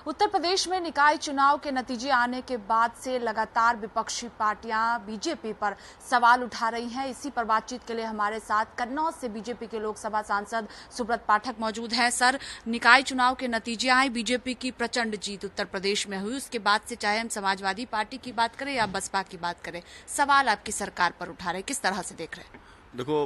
उत्तर प्रदेश में निकाय चुनाव के नतीजे आने के बाद से लगातार विपक्षी पार्टियां बीजेपी पर सवाल उठा रही हैं। इसी पर बातचीत के लिए हमारे साथ कन्नौज से बीजेपी के लोकसभा सांसद सुब्रत पाठक मौजूद हैं। सर, निकाय चुनाव के नतीजे आए, बीजेपी की प्रचंड जीत उत्तर प्रदेश में हुई, उसके बाद से चाहे हम समाजवादी पार्टी की बात करें या बसपा की बात करें, सवाल आपकी सरकार पर उठा रहे, किस तरह से देख रहे हैं? देखो,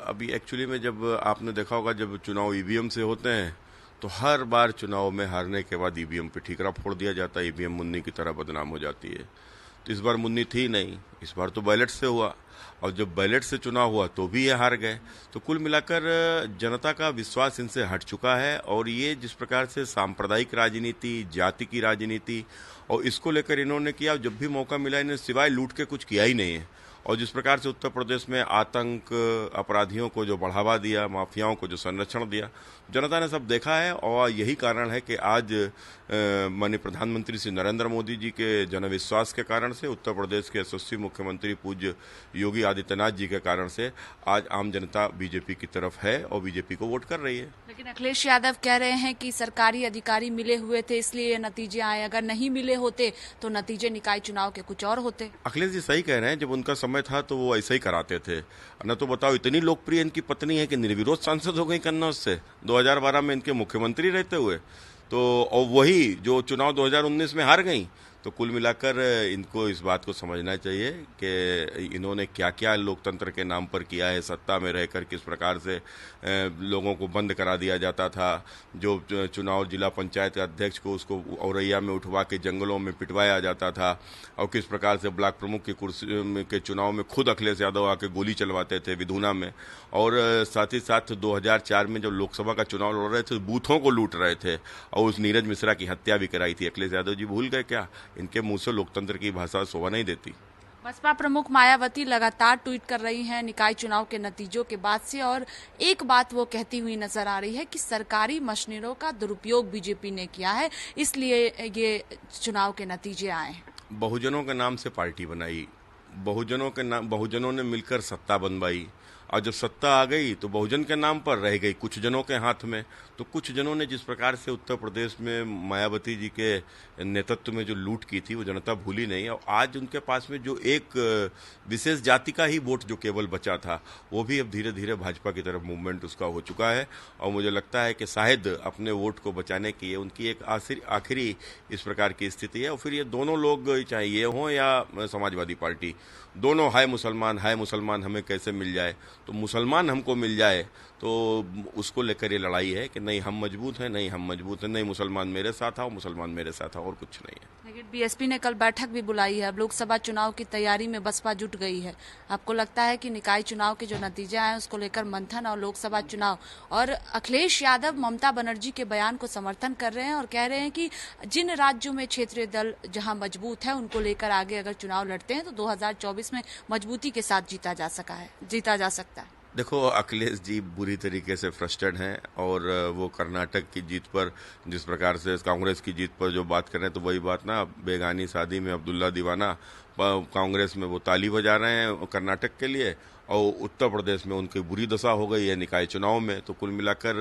अभी एक्चुअली में जब आपने देखा होगा, जब चुनाव ईवीएम से होते हैं तो हर बार चुनाव में हारने के बाद ईवीएम पे ठीकरा फोड़ दिया जाता है, ईवीएम मुन्नी की तरह बदनाम हो जाती है। तो इस बार मुन्नी थी नहीं, इस बार तो बैलेट से हुआ, और जब बैलेट से चुनाव हुआ तो भी ये हार गए। तो कुल मिलाकर जनता का विश्वास इनसे हट चुका है, और ये जिस प्रकार से सांप्रदायिक राजनीति, जाति की राजनीति, और इसको लेकर इन्होंने किया, जब भी मौका मिला इन्हें सिवाय लूट के कुछ किया ही नहीं है। और जिस प्रकार से उत्तर प्रदेश में आतंक, अपराधियों को जो बढ़ावा दिया, माफियाओं को जो संरक्षण दिया, जनता ने सब देखा है। और यही कारण है कि आज माननीय प्रधानमंत्री श्री नरेंद्र मोदी जी के जनविश्वास के कारण से, उत्तर प्रदेश के यशस्वी मुख्यमंत्री पूज्य योगी आदित्यनाथ जी के कारण से आज आम जनता बीजेपी की तरफ है और बीजेपी को वोट कर रही है। लेकिन अखिलेश यादव कह रहे हैं कि सरकारी अधिकारी मिले हुए थे इसलिए ये नतीजे आए, अगर नहीं मिले होते तो नतीजे निकाय चुनाव के कुछ और होते। अखिलेश जी सही कह रहे हैं, जब उनका समय था तो वो ऐसे ही कराते थे। न तो बताओ, इतनी लोकप्रिय इनकी पत्नी है कि निर्विरोध सांसद हो गई कन्नौज से 2012 में इनके मुख्यमंत्री रहते हुए, तो और वही जो चुनाव 2019 में हार गई। तो कुल मिलाकर इनको इस बात को समझना चाहिए कि इन्होंने क्या क्या लोकतंत्र के नाम पर किया है। सत्ता में रहकर किस प्रकार से लोगों को बंद करा दिया जाता था, जो चुनाव जिला पंचायत के अध्यक्ष को उसको औरैया में उठवा के जंगलों में पिटवाया जाता था, और किस प्रकार से ब्लॉक प्रमुख की कुर्सी के चुनाव में खुद अखिलेश यादव आके गोली चलवाते थे विधुना में। और साथ ही साथ 2004 में जब लोकसभा का चुनाव लड़ रहे थे, बूथों को लूट रहे थे, और उस नीरज मिश्रा की हत्या भी कराई थी। अखिलेश यादव जी भूल गए क्या? इनके मुंह से लोकतंत्र की भाषा शोभा नहीं देती। बसपा प्रमुख मायावती लगातार ट्वीट कर रही हैं निकाय चुनाव के नतीजों के बाद से, और एक बात वो कहती हुई नजर आ रही है कि सरकारी मशीनरों का दुरुपयोग बीजेपी ने किया है, इसलिए ये चुनाव के नतीजे आए हैं। बहुजनों के नाम से पार्टी बनाई, बहुजनों ने मिलकर सत्ता बनवाई, और जब सत्ता आ गई तो बहुजन के नाम पर रह गई कुछ जनों के हाथ में। तो कुछ जनों ने जिस प्रकार से उत्तर प्रदेश में मायावती जी के नेतृत्व में जो लूट की थी, वो जनता भूली नहीं। और आज उनके पास में जो एक विशेष जाति का ही वोट जो केवल बचा था, वो भी अब धीरे धीरे भाजपा की तरफ मूवमेंट उसका हो चुका है। और मुझे लगता है कि शायद अपने वोट को बचाने की उनकी एक आखिरी इस प्रकार की स्थिति है। और फिर ये दोनों लोग, चाहे ये हों या समाजवादी पार्टी, दोनों हाय मुसलमान हमें कैसे मिल जाए, तो मुसलमान हमको मिल जाए, तो उसको लेकर ये लड़ाई है कि नहीं हम मजबूत हैं, नहीं मुसलमान मेरे साथ आओ, मुसलमान मेरे साथ आओ, और कुछ नहीं है। लेकिन बीएसपी ने कल बैठक भी बुलाई है, अब लोकसभा चुनाव की तैयारी में बसपा जुट गई है। आपको लगता है कि निकाय चुनाव के जो नतीजे आए उसको लेकर मंथन, और लोकसभा चुनाव, और अखिलेश यादव ममता बनर्जी के बयान को समर्थन कर रहे हैं और कह रहे हैं कि जिन राज्यों में क्षेत्रीय दल जहां मजबूत है उनको लेकर आगे अगर चुनाव लड़ते हैं तो 2024 में मजबूती के साथ जीता जा सकता है। देखो, अखिलेश जी बुरी तरीके से फ्रस्ट्रेटेड हैं, और वो कर्नाटक की जीत पर, जिस प्रकार से कांग्रेस की जीत पर जो बात कर रहे हैं, तो वही बात ना, बेगानी शादी में अब्दुल्ला दीवाना, कांग्रेस में वो ताली बजा रहे हैं कर्नाटक के लिए, और उत्तर प्रदेश में उनकी बुरी दशा हो गई है निकाय चुनाव में। तो कुल मिलाकर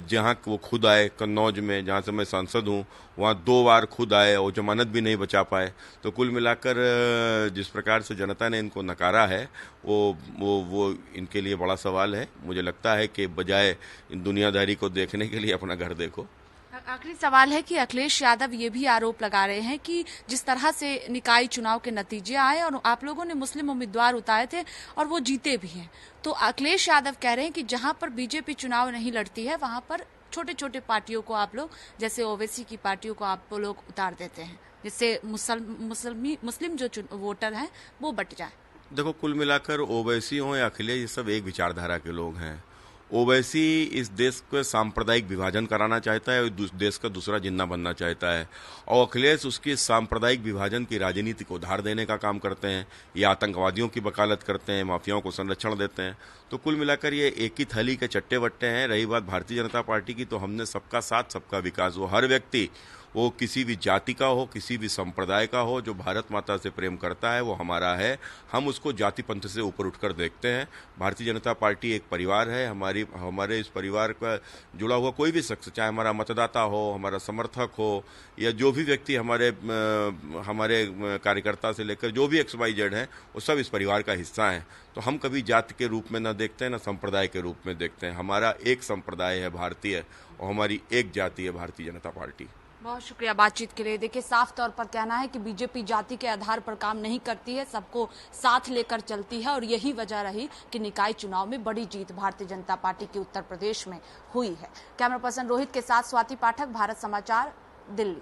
जहां वो खुद आए कन्नौज में, जहां से मैं सांसद हूं, वहां 2 बार खुद आए और जमानत भी नहीं बचा पाए। तो कुल मिलाकर जिस प्रकार से जनता ने इनको नकारा है, वो इनके लिए बड़ा सवाल है। मुझे लगता है कि बजाय इन दुनियादारी को देखने के लिए अपना घर देखो। आखिरी सवाल है कि अखिलेश यादव ये भी आरोप लगा रहे हैं कि जिस तरह से निकाय चुनाव के नतीजे आए और आप लोगों ने मुस्लिम उम्मीदवार उतारे थे और वो जीते भी हैं, तो अखिलेश यादव कह रहे हैं कि जहां पर बीजेपी चुनाव नहीं लड़ती है वहां पर छोटे छोटे पार्टियों को आप लोग, जैसे ओवैसी की पार्टियों को आप लोग उतार देते हैं, जिससे मुस्लिम जो वोटर हैं वो बट जाए। देखो, कुल मिलाकर ओवैसी हो या अखिलेश, ये सब एक विचारधारा के लोग हैं। ओवैसी इस देश को सांप्रदायिक विभाजन कराना चाहता है और देश का दूसरा जिन्ना बनना चाहता है, और अखिलेश उसकी सांप्रदायिक विभाजन की राजनीति को उधार देने का काम करते हैं, या आतंकवादियों की वकालत करते हैं, माफियाओं को संरक्षण देते हैं। तो कुल मिलाकर ये एक ही थैली के चट्टे बट्टे हैं। रही बात भारतीय जनता पार्टी की, तो हमने सबका साथ सबका विकास, वो हर व्यक्ति, वो किसी भी जाति का हो, किसी भी संप्रदाय का हो, जो भारत माता से प्रेम करता है वो हमारा है। हम उसको जाति पंथ से ऊपर उठकर देखते हैं। भारतीय जनता पार्टी एक परिवार है, हमारी हमारे इस परिवार का जुड़ा हुआ कोई भी शख्स, चाहे हमारा मतदाता हो, हमारा समर्थक हो, या जो भी व्यक्ति हमारे कार्यकर्ता से लेकर जो भी XYZ हैं, वो सब इस परिवार का हिस्सा हैं। तो हम कभी जाति के रूप में न देखते हैं, न संप्रदाय के रूप में देखते हैं। हमारा एक संप्रदाय है भारतीय, और हमारी एक जाति है भारतीय जनता पार्टी। बहुत शुक्रिया बातचीत के लिए। देखिए, साफ तौर पर कहना है कि बीजेपी जाति के आधार पर काम नहीं करती है, सबको साथ लेकर चलती है, और यही वजह रही कि निकाय चुनाव में बड़ी जीत भारतीय जनता पार्टी की उत्तर प्रदेश में हुई है। कैमरा पर्सन रोहित के साथ स्वाति पाठक, भारत समाचार, दिल्ली।